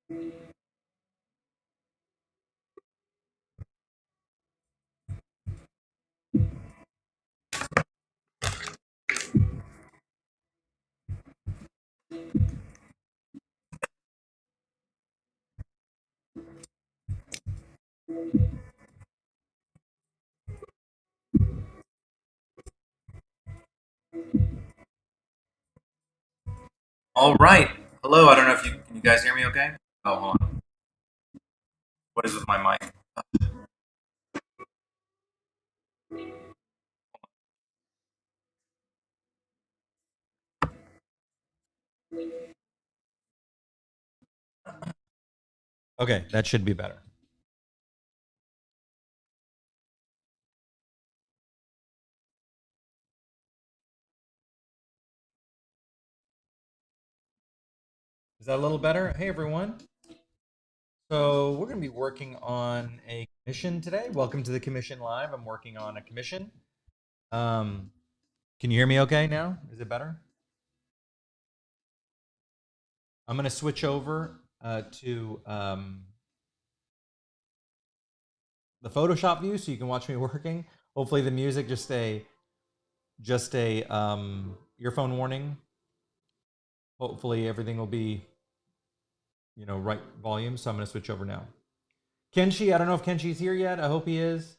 All right. Hello. I don't know if you can you guys hear me okay? Oh, hold on. What is with my mic? Okay, that should be better. Is that a little better? Hey everyone. So we're going to be working on a commission today. Welcome to the commission live. I'm working on a commission. Um, can you hear me okay now? Is it better? I'm going to switch over to the Photoshop view so you can watch me working. Hopefully the music just a earphone warning. Hopefully everything will be right volume. So I'm going to switch over now. Kenshi, I don't know if Kenshi's here yet. I hope he is.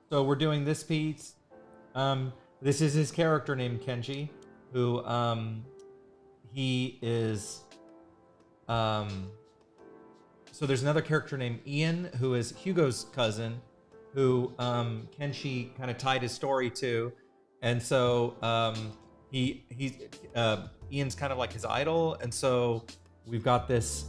So we're doing this piece. This is his character named Kenji, who he is. So there's another character named Ian, who is Hugo's cousin, who Kenshi kind of tied his story to, and so he's Ian's kind of like his idol, and so we've got this.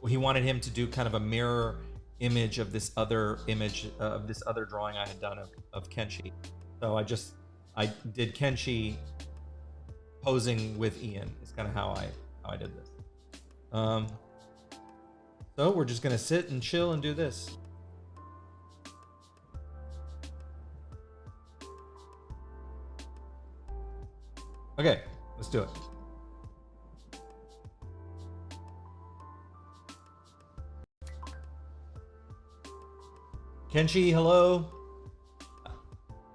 He wanted him to do kind of a mirror image of this other image of this other drawing I had done of Kenshi. So I did Kenshi posing with Ian. Is kind of how I did this. So we're just gonna sit and chill and do this. Okay, let's do it. Kenshi, hello.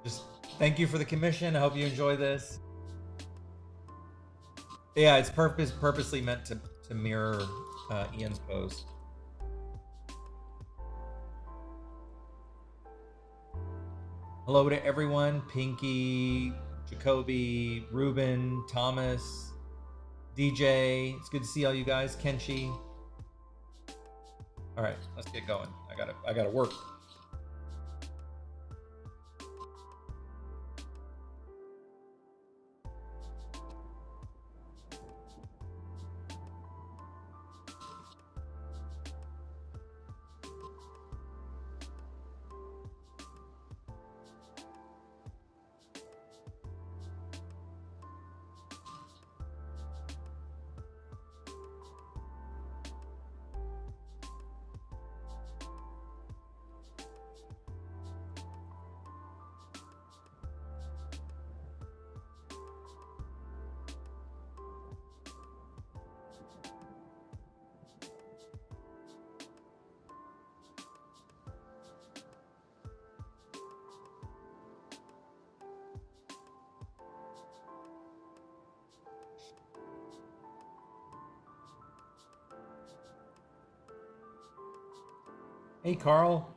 Just thank you for the commission. I hope you enjoy this. Yeah, it's purposely meant to mirror Ian's pose. Hello to everyone. Pinky, Jacoby, Ruben, Thomas, DJ. It's good to see all you guys. Kenshi. All right, let's get going. I gotta work. Hey, Carl.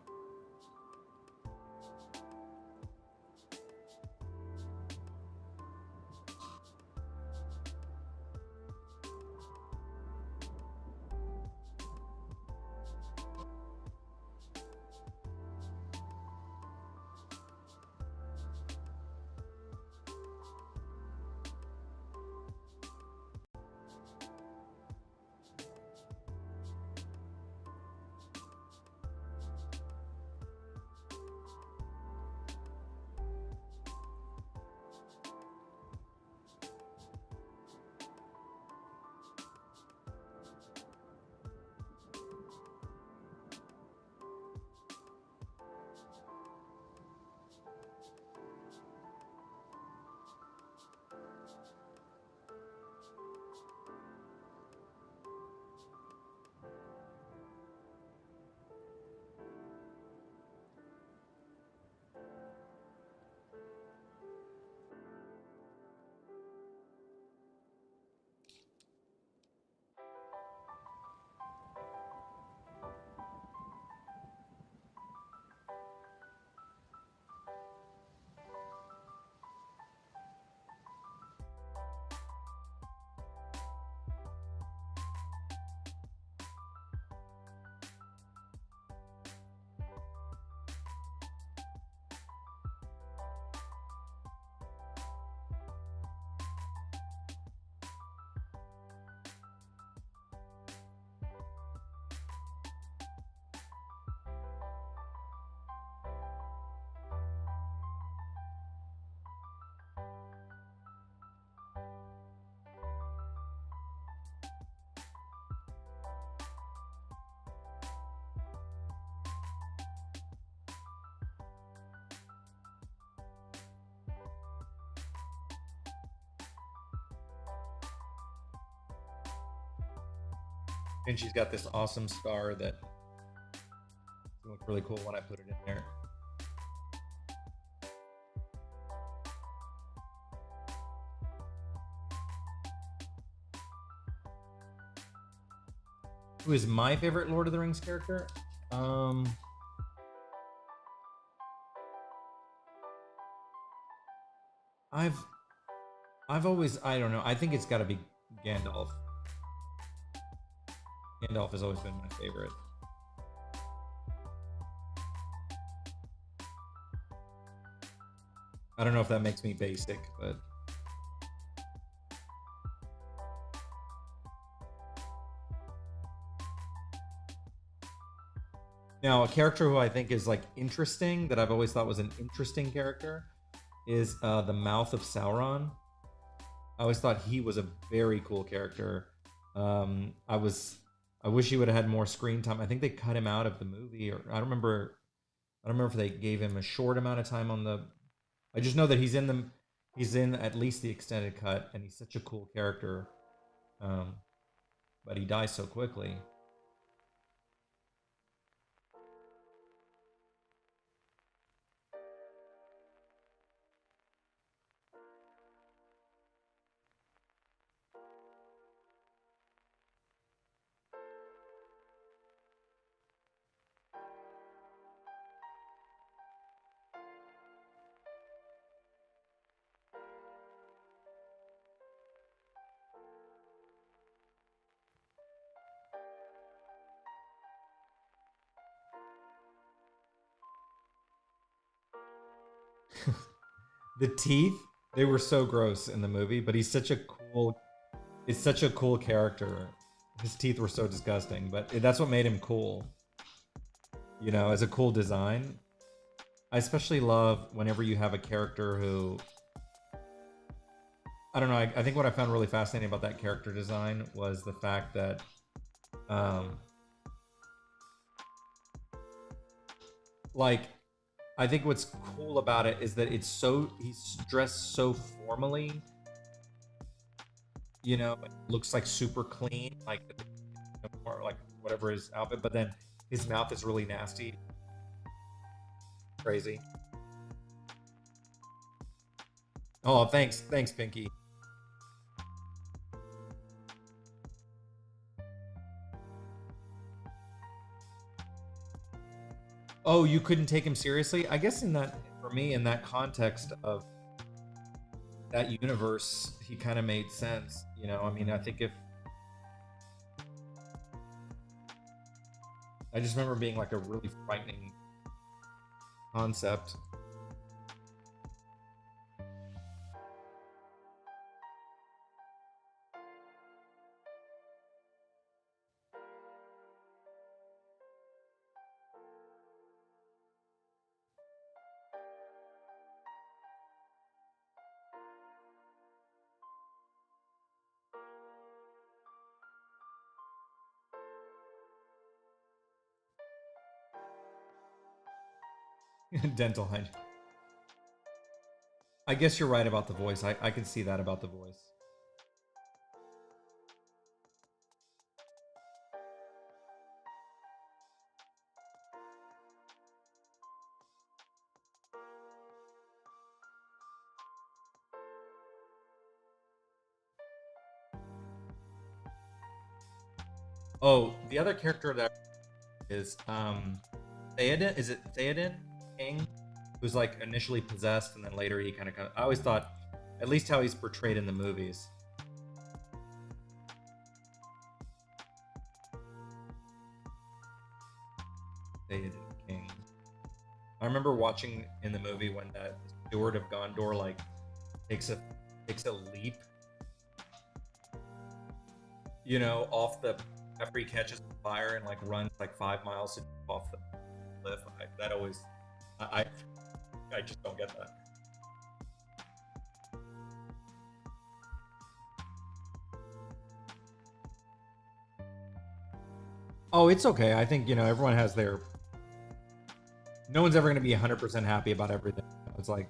And she's got this awesome scar that looked really cool when I put it in there. Who is my favorite Lord of the Rings character? I've always, I don't know. I think it's got to be Gandalf. Gandalf has always been my favorite. I don't know if that makes me basic, but now a character who I think is like interesting, that I've always thought was an interesting character, is the Mouth of Sauron. I always thought he was a very cool character. I wish he would have had more screen time. I think they cut him out of the movie, or I don't remember if they gave him a short amount of time on the. I just know that he's in at least the extended cut, and he's such a cool character. But he dies so quickly. The teeth, they were so gross in the movie, but it's such a cool character. His teeth were so disgusting, but that's what made him cool. You know, as a cool design. I especially love whenever you have a character who, I don't know, I think what I found really fascinating about that character design was the fact that like, I think what's cool about it is that he's dressed so formally, you know, it looks like super clean, like, or like whatever his outfit, but then his mouth is really nasty. Crazy. Oh, thanks, Pinky. Oh, you couldn't take him seriously? I guess for me, in that context of that universe, he kind of made sense. You know, I mean, I think I just remember being like a really frightening concept. Dental hygiene. I guess you're right about the voice. I can see that about the voice. Oh, the other character that is Theoden. Is it Theoden King? Who's like initially possessed and then later he kind of. I always thought, at least how he's portrayed in the movies. Theoden King. I remember watching in the movie when that steward of Gondor like takes a leap, you know, off the after he catches fire and like runs like 5 miles off the cliff. That always, I just don't get that. Oh, it's okay. I think, you know, everyone has their. No one's ever going to be 100% happy about everything. It's like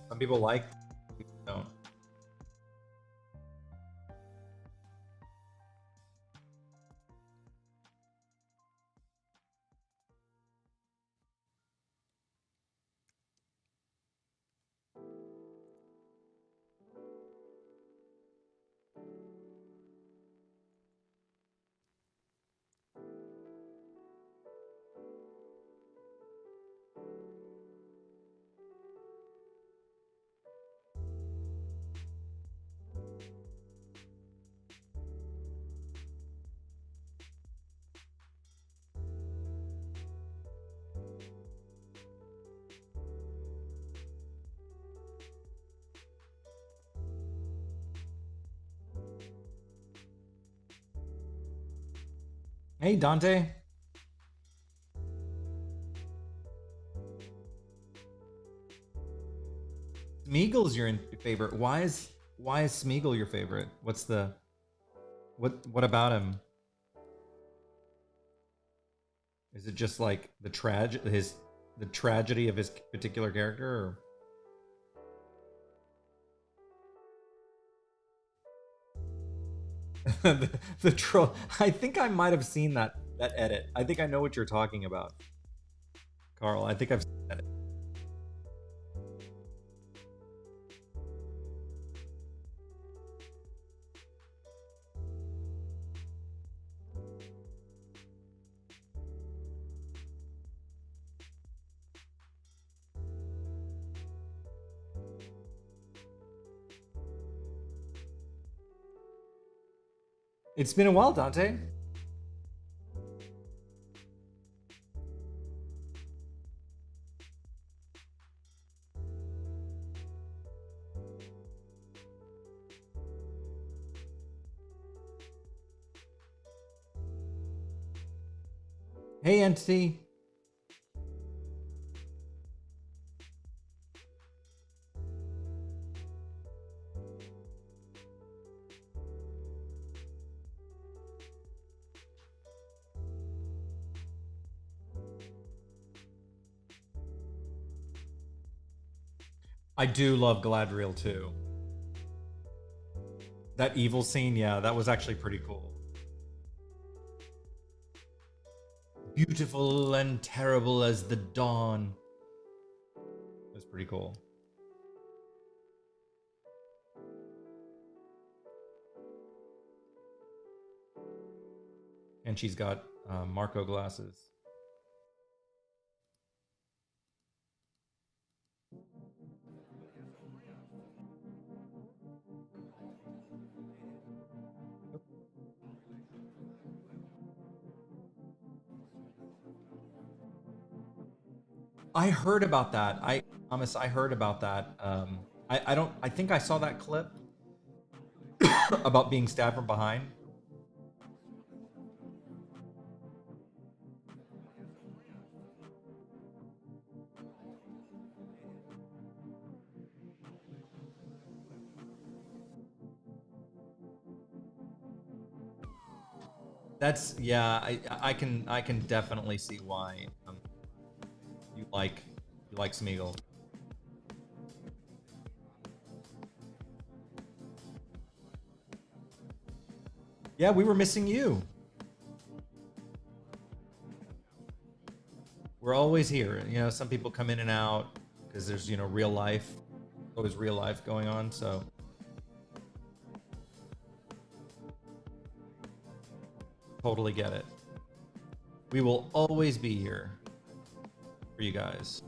some people like, some people don't. Hey, Dante. Smeagol's your favorite. Why is Smeagol your favorite? What's the what about him? Is it just like the tragedy of his particular character? Or? The troll. I think I might have seen that edit. I think I know what you're talking about, Carl. I think I've seen that. It's been a while, Dante. Hey, Entity. I do love Galadriel too. That evil scene, yeah, that was actually pretty cool. Beautiful and terrible as the dawn. That's pretty cool. And she's got Marco glasses. I heard about that. I promise I heard about that. I don't. I think I saw that clip about being stabbed from behind. That's yeah. I can definitely see why you like Smeagol. Yeah, we were missing you. We're always here. You know, some people come in and out because there's real life, always real life going on. So totally get it. We will always be here for you guys.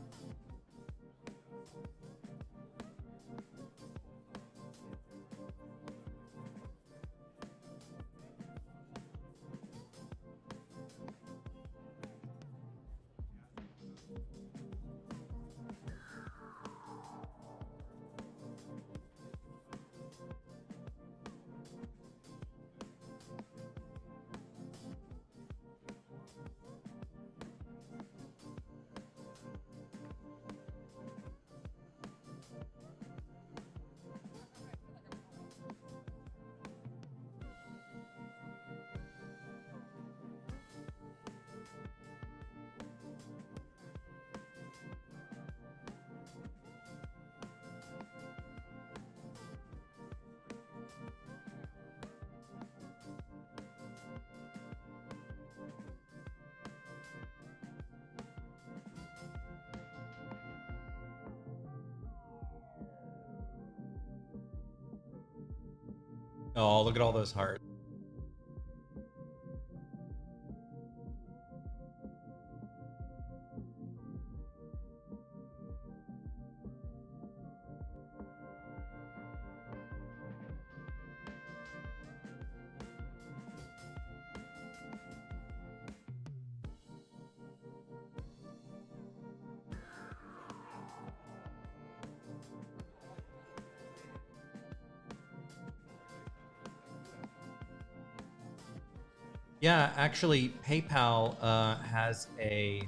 Oh, look at all those hearts. Yeah, actually, PayPal has a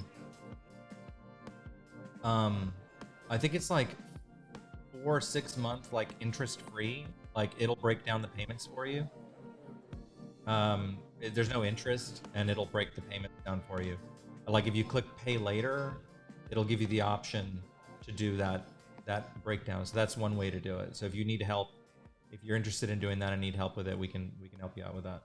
I think it's like 4 or 6 month like interest free. Like it'll break down the payments for you. There's no interest, and it'll break the payments down for you. Like if you click Pay Later, it'll give you the option to do that breakdown. So that's one way to do it. So if you need help, if you're interested in doing that and need help with it, we can help you out with that.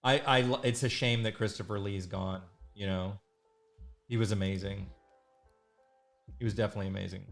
It's a shame that Christopher Lee's gone. You know, he was amazing. He was definitely amazing.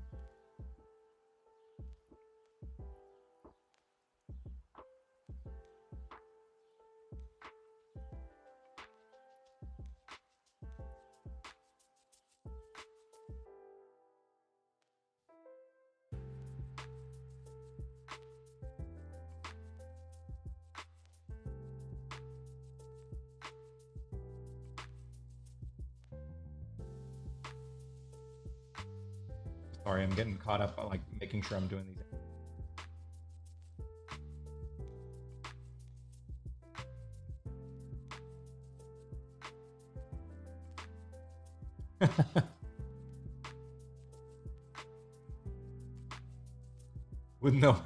Sorry, I'm getting caught up on like making sure I'm doing these. with no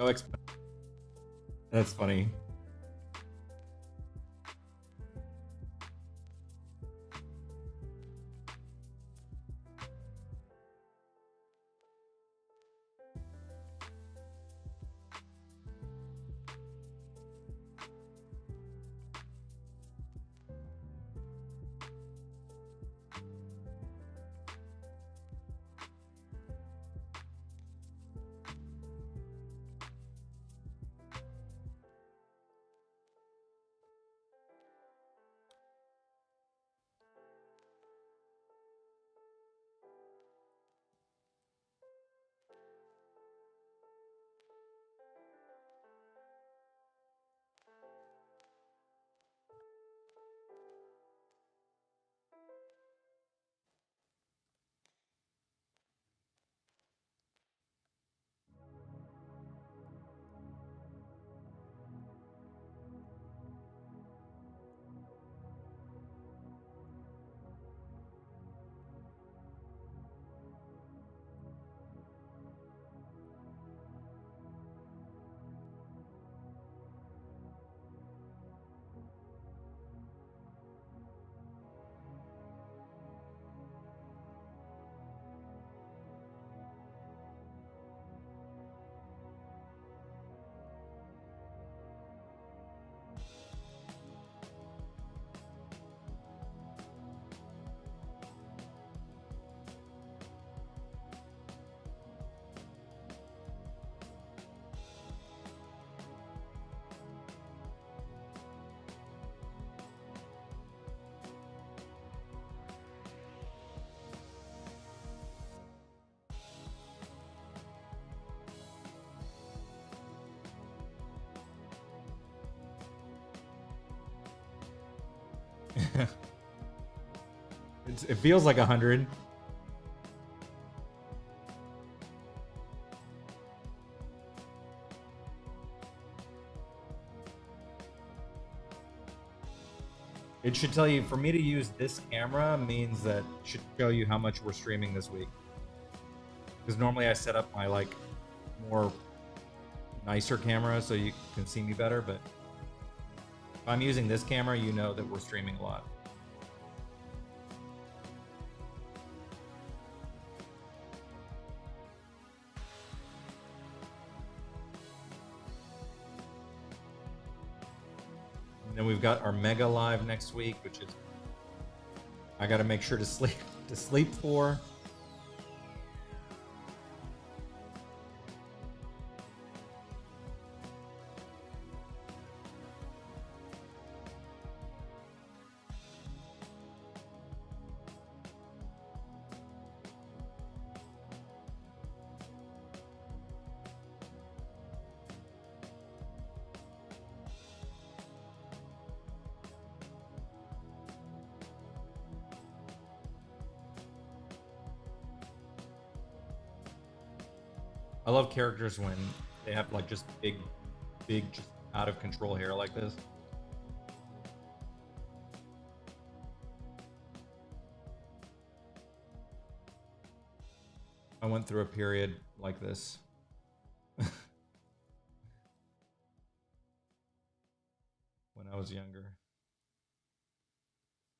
explanation. That's funny. It feels like 100. It should tell you, for me to use this camera means that it should show you how much we're streaming this week. Because normally I set up my like more nicer camera so you can see me better, but if I'm using this camera, you know that we're streaming a lot. And then we've got our mega live next week, which is I got to make sure to sleep for. I love characters when they have like just big, just out of control hair like this. I went through a period like this. When I was younger.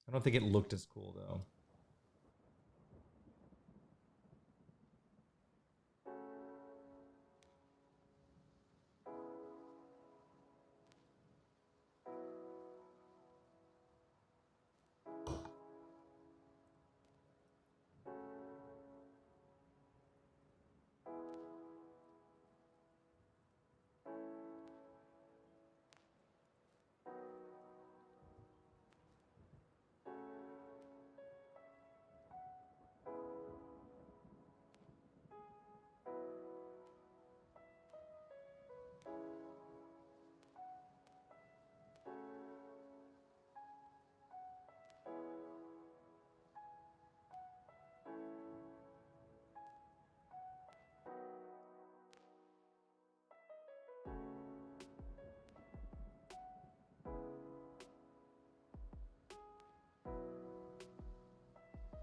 I don't think it looked as cool though.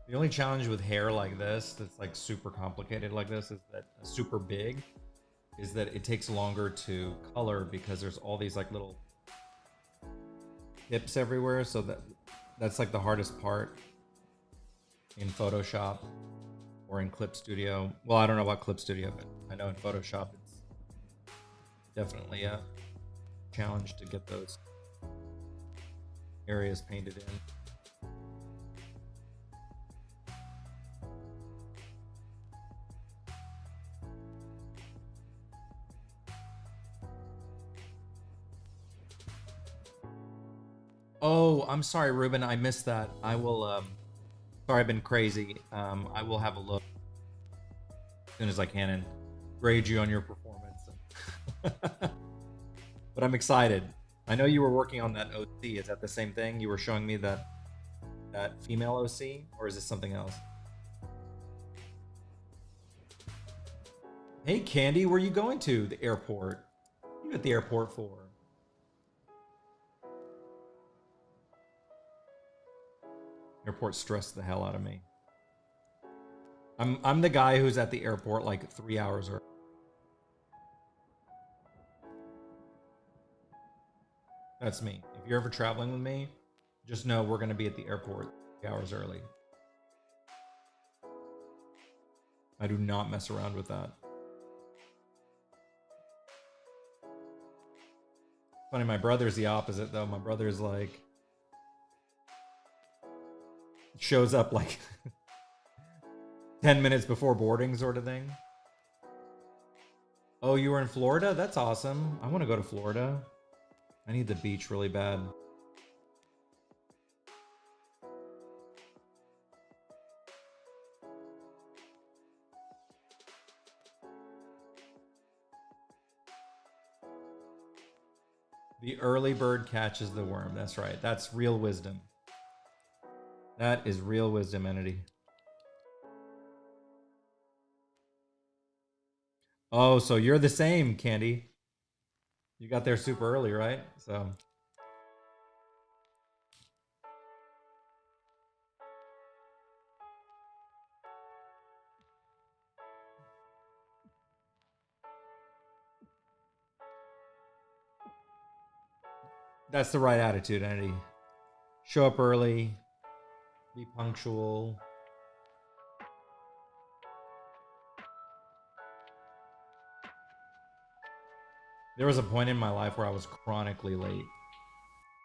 The only challenge with hair like this, that's like super complicated like this, is that super big, is that it takes longer to color because there's all these like little tips everywhere. So that's like the hardest part in Photoshop or in Clip Studio. Well, I don't know about Clip Studio, but I know in Photoshop it's definitely a challenge to get those areas painted in. Oh, I'm sorry, Ruben. I missed that. I will. Sorry, I've been crazy. I will have a look as soon as I can and grade you on your performance. But I'm excited. I know you were working on that OC. Is that the same thing? You were showing me that female OC, or is this something else? Hey, Candy, where are you going to? The airport. What are you at the airport for? Airport stressed the hell out of me. I'm the guy who's at the airport like 3 hours early. That's me. If you're ever traveling with me, just know we're gonna be at the airport 3 hours early. I do not mess around with that. Funny, my brother's the opposite though. My brother's like shows up like 10 minutes before boarding sort of thing. Oh, you were in Florida? That's awesome. I want to go to Florida. I need the beach really bad. The early bird catches the worm. That's right. That's real wisdom. That is real wisdom, Entity. Oh, so you're the same, Candy. You got there super early, right? So that's the right attitude, Entity. Show up early, be punctual. There was a point in my life where I was chronically late.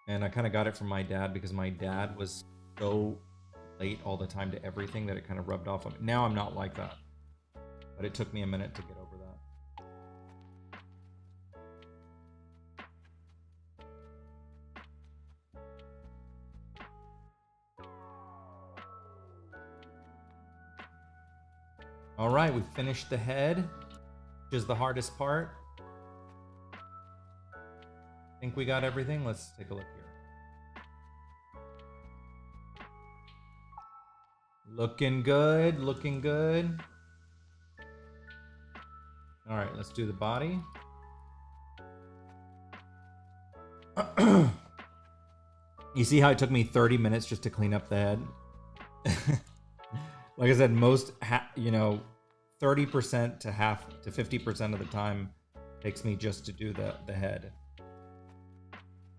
And I kind of got it from my dad because my dad was so late all the time to everything that it kind of rubbed off on me. Now I'm not like that. But it took me a minute to get over that. All right, we finished the head, which is the hardest part. Think we got everything? Let's take a look here. Looking good, looking good. All right, let's do the body. You see how it took me 30 minutes just to clean up the head? Like I said, most, 30% to half to 50% of the time takes me just to do the head.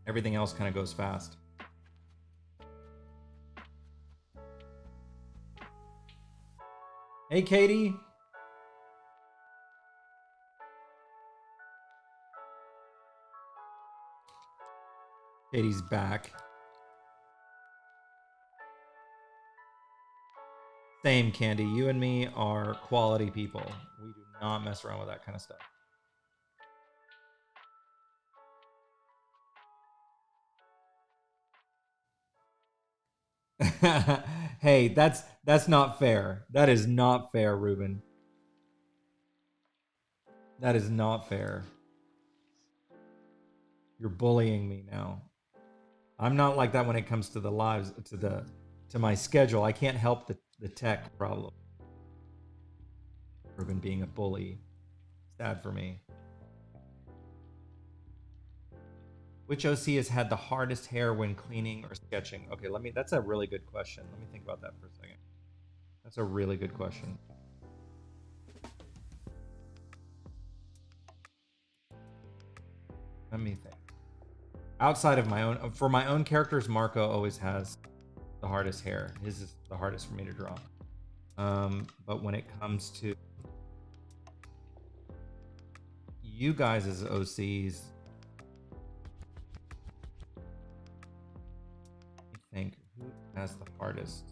Everything else kind of goes fast. Hey, Katie. Katie's back. Same, Candy. You and me are quality people. We do not mess around with that kind of stuff. Hey, that's not fair. That is not fair, Ruben. That is not fair. You're bullying me now. I'm not like that when it comes to the lives, to my schedule. I can't help the tech problem. Ruben being a bully. Sad for me. Which OC has had the hardest hair when cleaning or sketching? Okay, that's a really good question. Let me think about that for a second. That's a really good question. Let me think. Outside of my own, for my own characters, Marco always has the hardest hair. His is the hardest for me to draw. But when it comes to you guys as OCs, I think who has the hardest?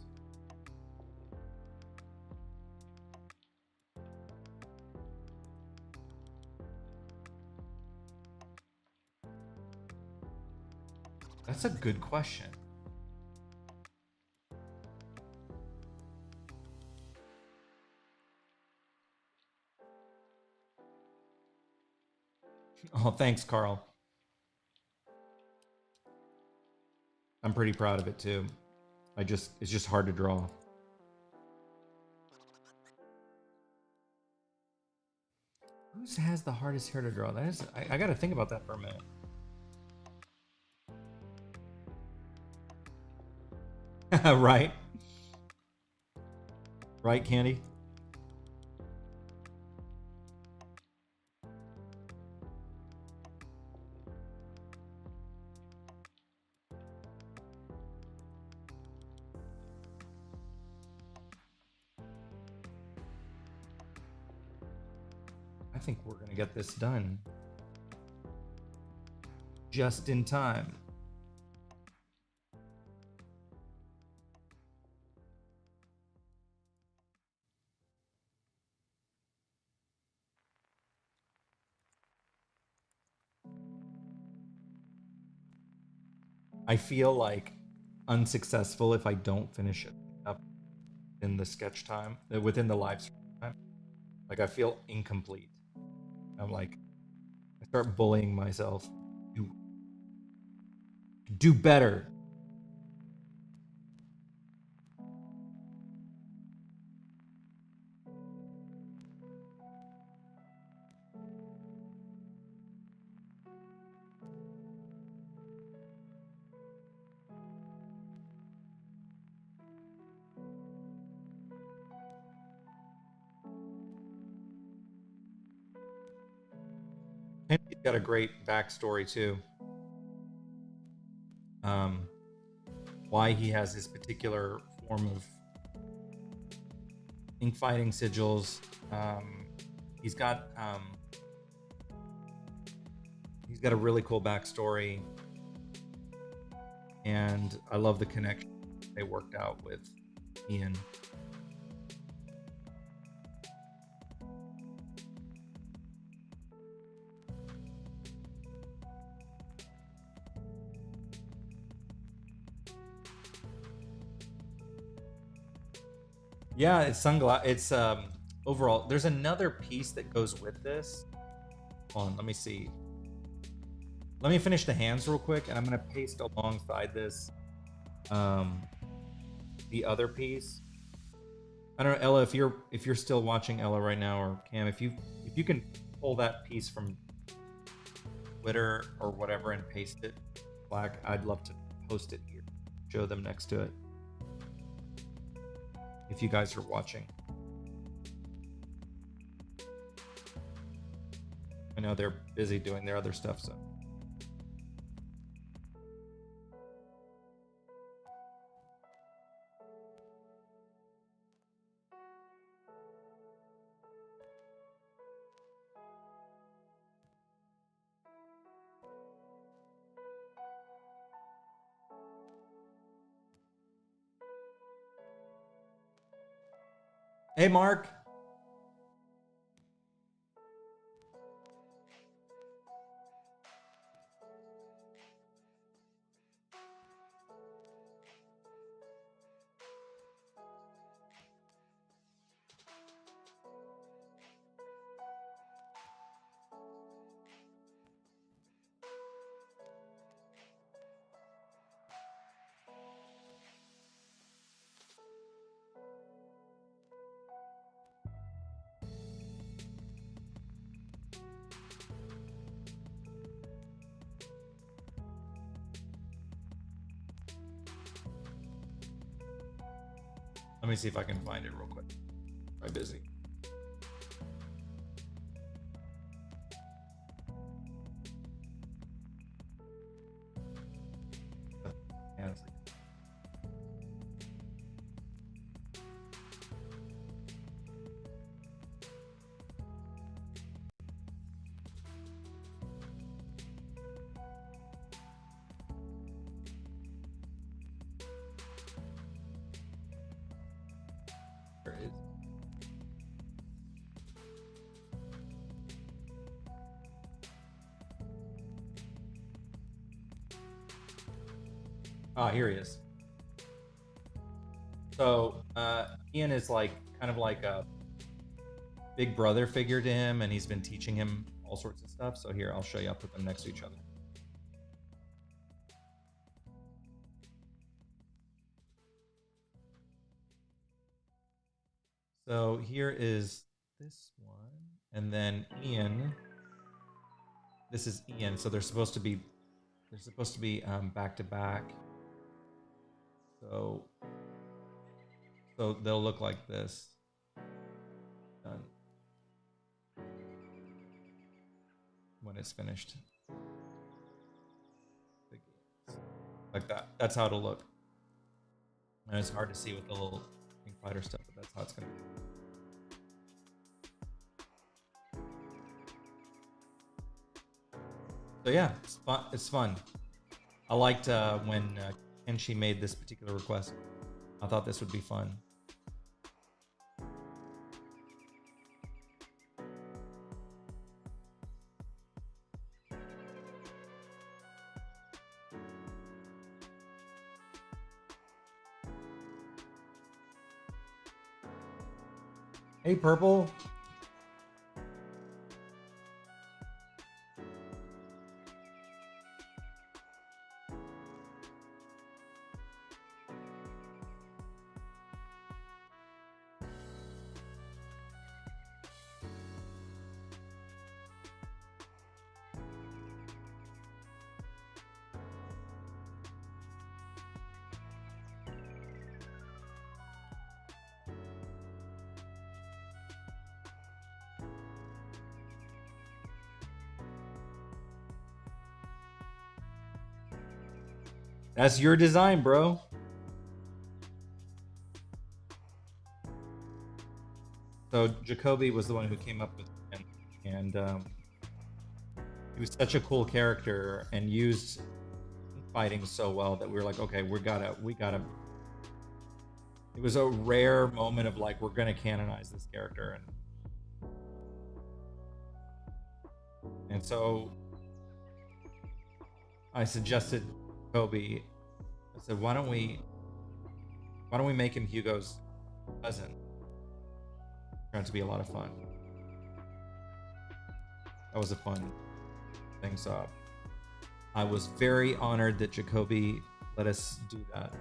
That's a good question. Oh, thanks, Carl. I'm pretty proud of it too. It's just hard to draw. Who has the hardest hair to draw? I got to think about that for a minute. Right? Right, Candy? I think we're going to get this done just in time. I feel like unsuccessful if I don't finish it up in the sketch time, within the live stream time. Like I feel incomplete. I'm like, I start bullying myself. Do better. And he's got a great backstory too. Why he has his particular form of ink fighting sigils. He's got a really cool backstory, and I love the connection they worked out with Ian. Yeah, it's sunglass. It's overall. There's another piece that goes with this. Hold on, let me see. Let me finish the hands real quick, and I'm gonna paste alongside this the other piece. I don't know, Ella, if you're still watching, Ella, right now, or Cam, if you can pull that piece from Twitter or whatever and paste it Black, I'd love to post it here, show them next to it. If you guys are watching. I know they're busy doing their other stuff, so. Hey, Mark. Let me see if I can find it real quick. I'm busy. Yeah, it's like... There it is. Ah, here he is. So Ian is like kind of like a big brother figure to him, and he's been teaching him all sorts of stuff. So here, I'll show you. I'll put them next to each other. So here is this one, and then Ian. This is Ian. So they're supposed to be back to back. So they'll look like this. Done. When it's finished. Like that. That's how it'll look. And it's hard to see with the little ink fighter stuff, but that's how it's gonna be. So yeah, it's fun. I liked when Kenshi made this particular request. I thought this would be fun. Hey, Purple. That's your design, bro. So Jacoby was the one who came up with it, and he was such a cool character and used fighting so well that we were like, okay, we gotta. It was a rare moment of like, we're gonna canonize this character, and so I suggested Kobe. I said, why don't we make him Hugo's cousin? Turned out to be a lot of fun. That was a fun thing. So I was very honored that Jacoby let us do that.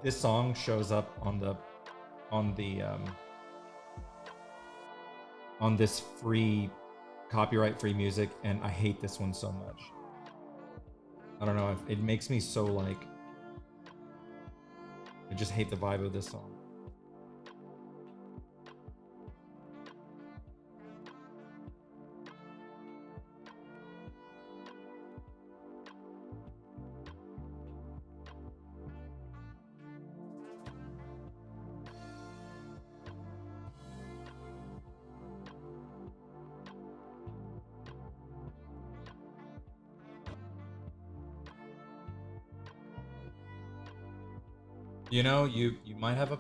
this song shows up on the on this free copyright free music, and I hate this one so much. I don't know, it makes me so like, I just hate the vibe of this song. You know, you might have a,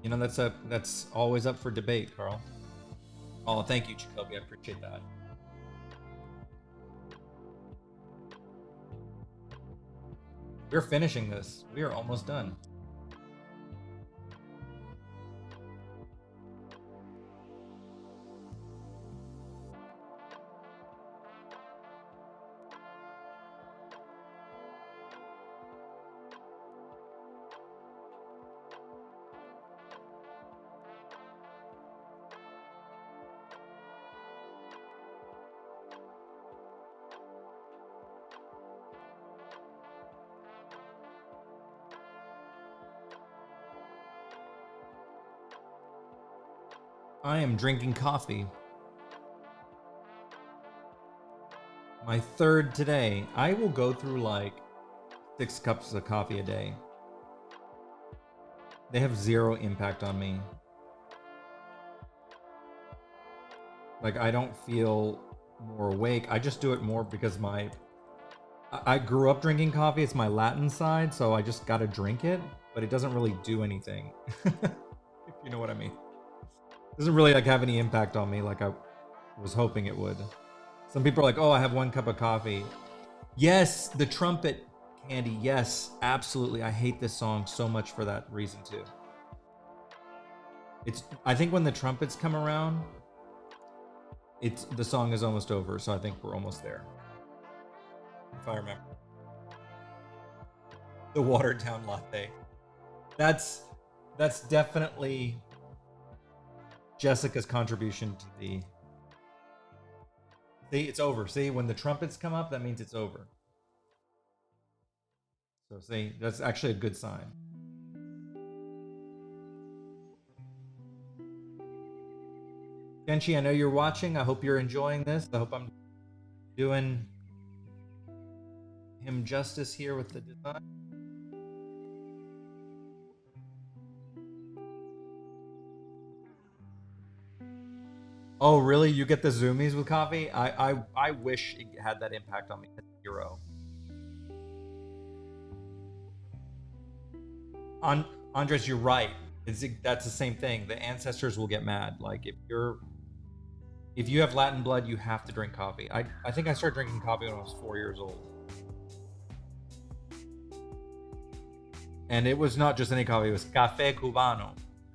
you know, that's always up for debate, Carl. Oh, thank you, Jacoby. I appreciate that. We're finishing this. We are almost done. I am drinking coffee. My third today. I will go through like 6 cups of coffee a day. They have zero impact on me. Like, I don't feel more awake. I just do it more because I grew up drinking coffee. It's my Latin side, so I just gotta drink it, but it doesn't really do anything. If you know what I mean. It doesn't really like have any impact on me like I was hoping it would. Some people are like, oh, I have 1 cup of coffee. Yes, the trumpet, Candy. Yes, absolutely. I hate this song so much for that reason too. I think when the trumpets come around, the song is almost over, so I think we're almost there. If I remember. The watered down latte. That's definitely Jessica's contribution to the. See, it's over. See, when the trumpets come up, that means it's over. So see, that's actually a good sign. Genshi, I know you're watching. I hope you're enjoying this. I hope I'm doing him justice here with the design. Oh, really? You get the zoomies with coffee? I wish it had that impact on me. 0. Andres, you're right. That's the same thing. The ancestors will get mad. Like if you have Latin blood, you have to drink coffee. I think I started drinking coffee when I was 4 years old. And it was not just any coffee, it was Café Cubano.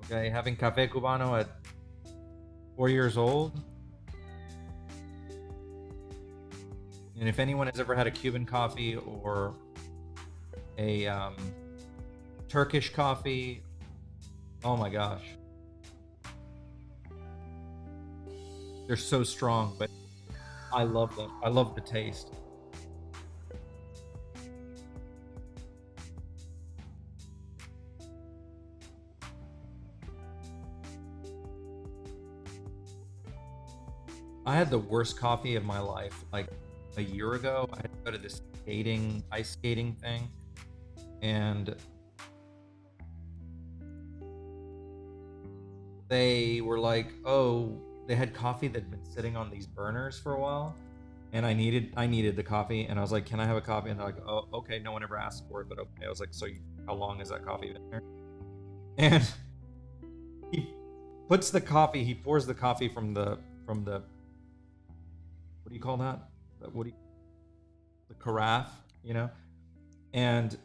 Okay, having Café Cubano at 4 years old. And if anyone has ever had a Cuban coffee or a Turkish coffee, oh my gosh. They're so strong, but I love them. I love the taste. I had the worst coffee of my life. Like a year ago, I had to go to this ice skating thing, and they were like, oh, they had coffee that'd been sitting on these burners for a while, and I needed the coffee, and I was like, can I have a coffee? And they're like, oh, okay. No one ever asked for it, but okay. I was like, so how long has that coffee been there? And he pours the coffee from the what do you call that? The carafe, you know? And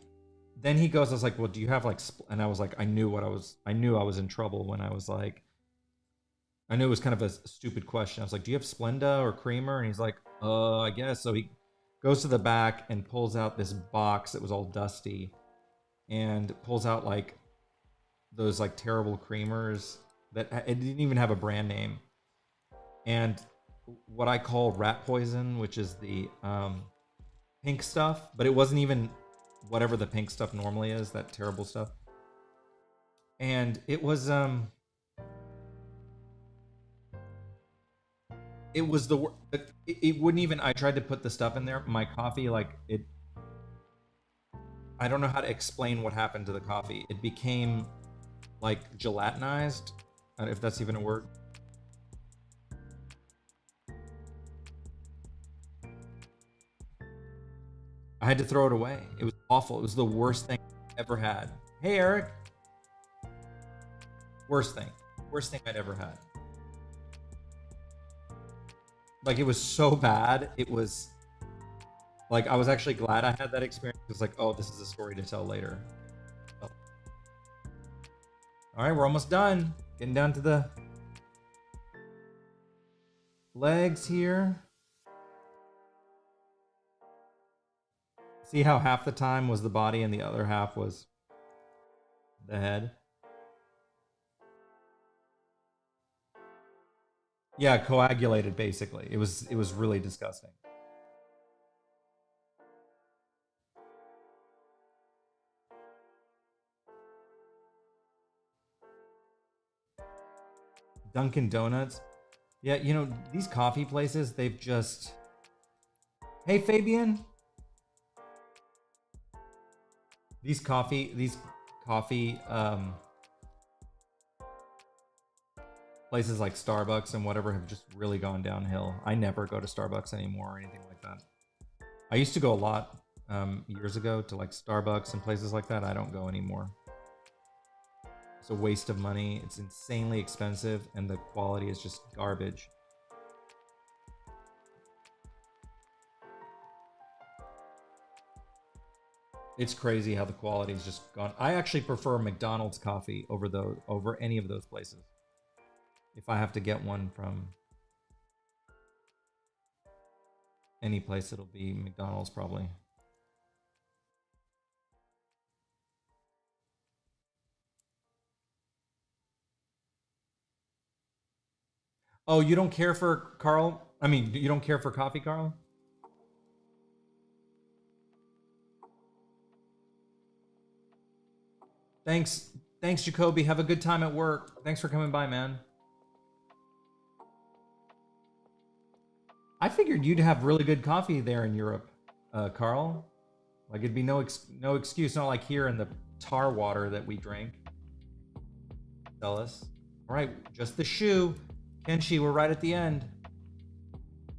then he goes, I was like, well, do you have like, and I was like, I knew I was in trouble when I was like, I knew it was kind of a stupid question. I was like, do you have Splenda or creamer? And he's like, I guess. So he goes to the back and pulls out this box that was all dusty. and pulls out like those like terrible creamers that it didn't even have a brand name, and what I call rat poison, which is the pink stuff, but it wasn't even whatever the pink stuff normally is, that terrible stuff. And it was the it wouldn't even, I tried to put the stuff in there, my coffee, like it, I don't know how to explain what happened to the coffee. It became like gelatinized, if that's even a word. I had to throw it away. It was awful. It was the worst thing I ever had. Hey, Eric. Worst thing. Worst thing I'd ever had. Like, it was so bad. It was like, I was actually glad I had that experience. It was like, oh, this is a story to tell later. Oh. All right, we're almost done. Getting down to the legs here. See how half the time was the body and the other half was the head? Yeah, coagulated basically. It was really disgusting. Dunkin' Donuts. Yeah, you know, these coffee places, they've just... Hey, Fabian. These coffee places like Starbucks and whatever have just really gone downhill. I never go to Starbucks anymore or anything like that. I used to go a lot years ago to like Starbucks and places like that. I don't go anymore. It's a waste of money. It's insanely expensive and the quality is just garbage. It's crazy how the quality has just gone. I actually prefer McDonald's coffee over any of those places. If I have to get one from any place, it'll be McDonald's probably. Oh, you don't care for Carl? I mean, you don't care for coffee, Carl? Thanks. Thanks, Jacoby. Have a good time at work. Thanks for coming by, man. I figured you'd have really good coffee there in Europe, Carl. Like, it'd be no excuse, not like here in the tar water that we drink. Tell us. All right, just the shoe. Kenshi, we're right at the end.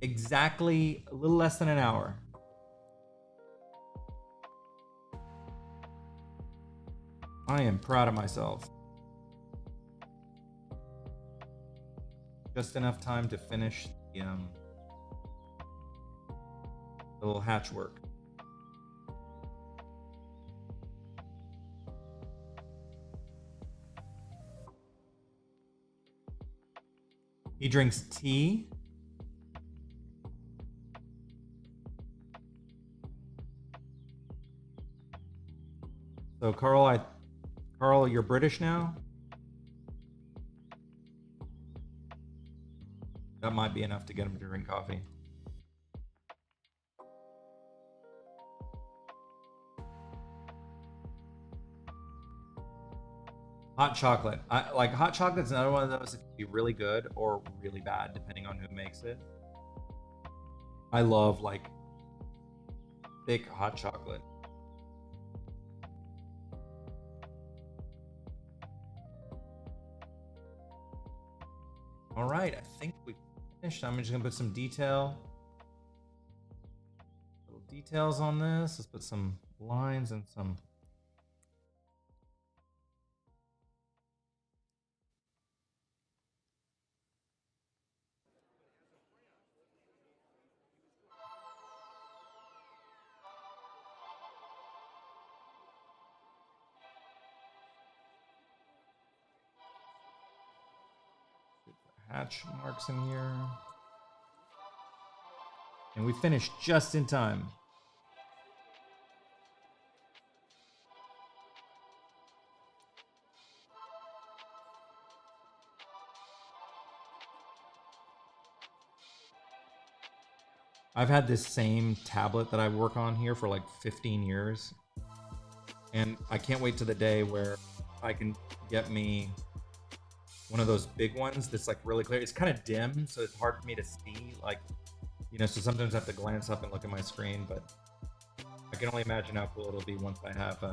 Exactly a little less than an hour. I am proud of myself. Just enough time to finish the little hatch work. He drinks tea. So Carl, you're British now? That might be enough to get him to drink coffee. Hot chocolate. Like hot chocolate's another one of those that can be really good or really bad depending on who makes it. I love like thick hot chocolate. All right, I think we finished. I'm just gonna put some little details on this. Let's put some lines and some. Hatch marks in here. And we finished just in time. I've had this same tablet that I work on here for like 15 years. And I can't wait to the day where I can get me one of those big ones that's like really clear. It's kind of dim, so it's hard for me to see. Like, you know, so sometimes I have to glance up and look at my screen, but I can only imagine how cool it'll be once I have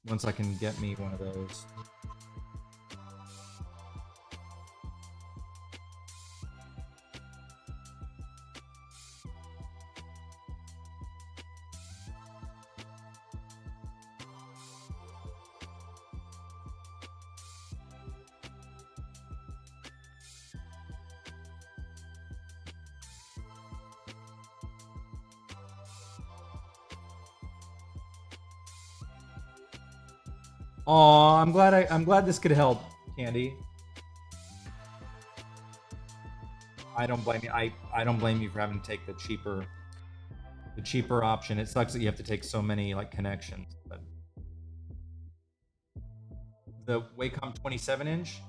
once I can get me one of those. Oh, I'm glad this could help, Candy. I don't blame you. I don't blame you for having to take the cheaper option. It sucks that you have to take so many like connections. But the Wacom 27-inch.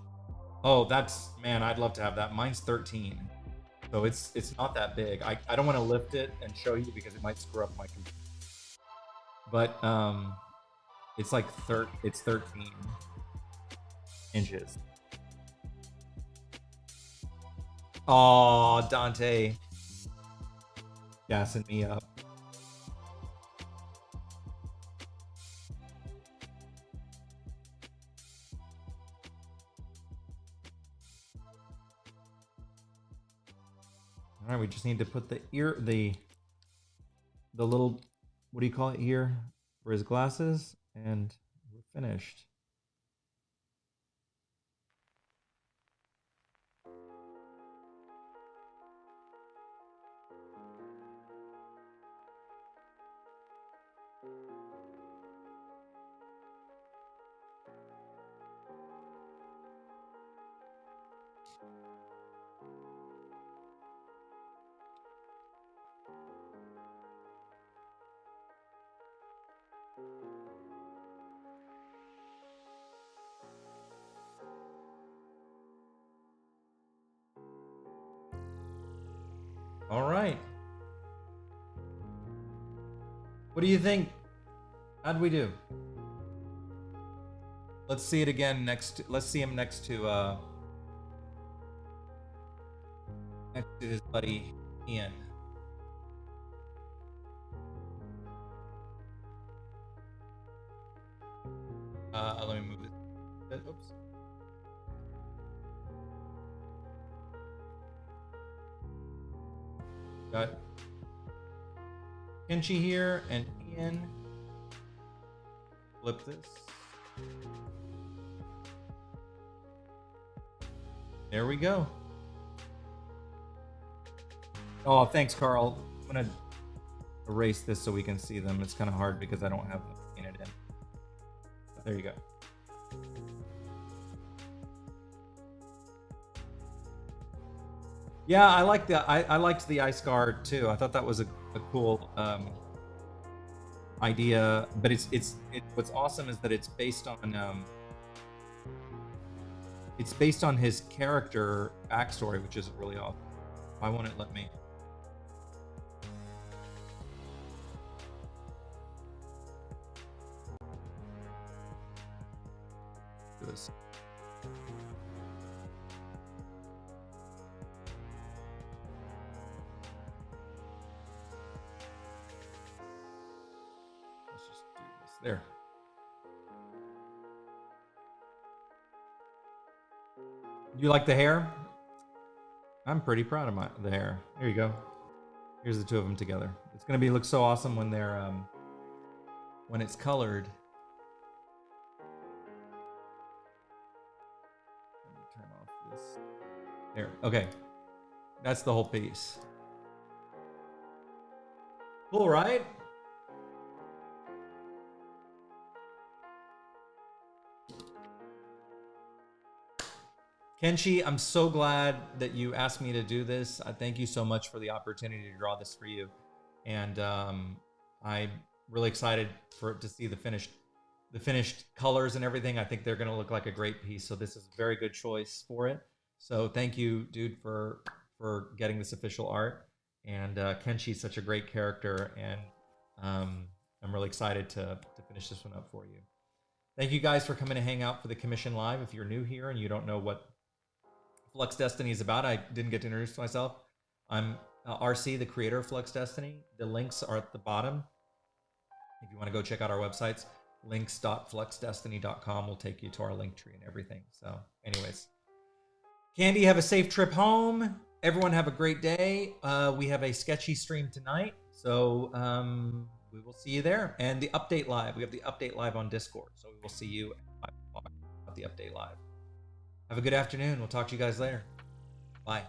Oh, that's, man, I'd love to have that. Mine's 13, so it's not that big. I don't want to lift it and show you because it might screw up my computer. But it's like it's 13 inches. Oh, Dante, gassing me up. All right, we just need to put the little, what do you call it, ear for his glasses, and we're finished. All right. What do you think? How'd we do? Let's see it again let's see him next to his buddy Ian. Let me move it. Oops. Got Kenshi here and Ian. Flip this. There we go. Oh, thanks, Carl. I'm gonna erase this so we can see them. It's kind of hard because I don't have them painted in. But there you go. Yeah, I liked the ice guard too. I thought that was a cool idea. But what's awesome is that it's based on his character backstory, which is really awesome. Why won't it let me? Do this. Let's just do this. There. You like the hair? I'm pretty proud of the hair. Here you go. Here's the two of them together. It's gonna look so awesome when they're when it's colored. Let me turn off this. There. Okay. That's the whole piece. Cool, right? Kenshi, I'm so glad that you asked me to do this. I thank you so much for the opportunity to draw this for you. And I'm really excited to see the finished the finished colors and everything, I think they're going to look like a great piece. So this is a very good choice for it. So thank you, dude, for getting this official art. And Kenshi's such a great character, and I'm really excited to finish this one up for you. Thank you guys for coming to hang out for the commission live. If you're new here and you don't know what Flux Destiny is about, I didn't get to introduce myself. I'm RC, the creator of Flux Destiny. The links are at the bottom. If you want to go check out our websites, links.fluxdestiny.com will take you to our link tree and everything. So anyways, Candy, have a safe trip home. Everyone have a great day. We have a sketchy stream tonight, so we will see you there. And the update live, we have the update live on Discord, so we will see you at 5 o'clock at the update live. Have a good afternoon. We'll talk to you guys later. Bye.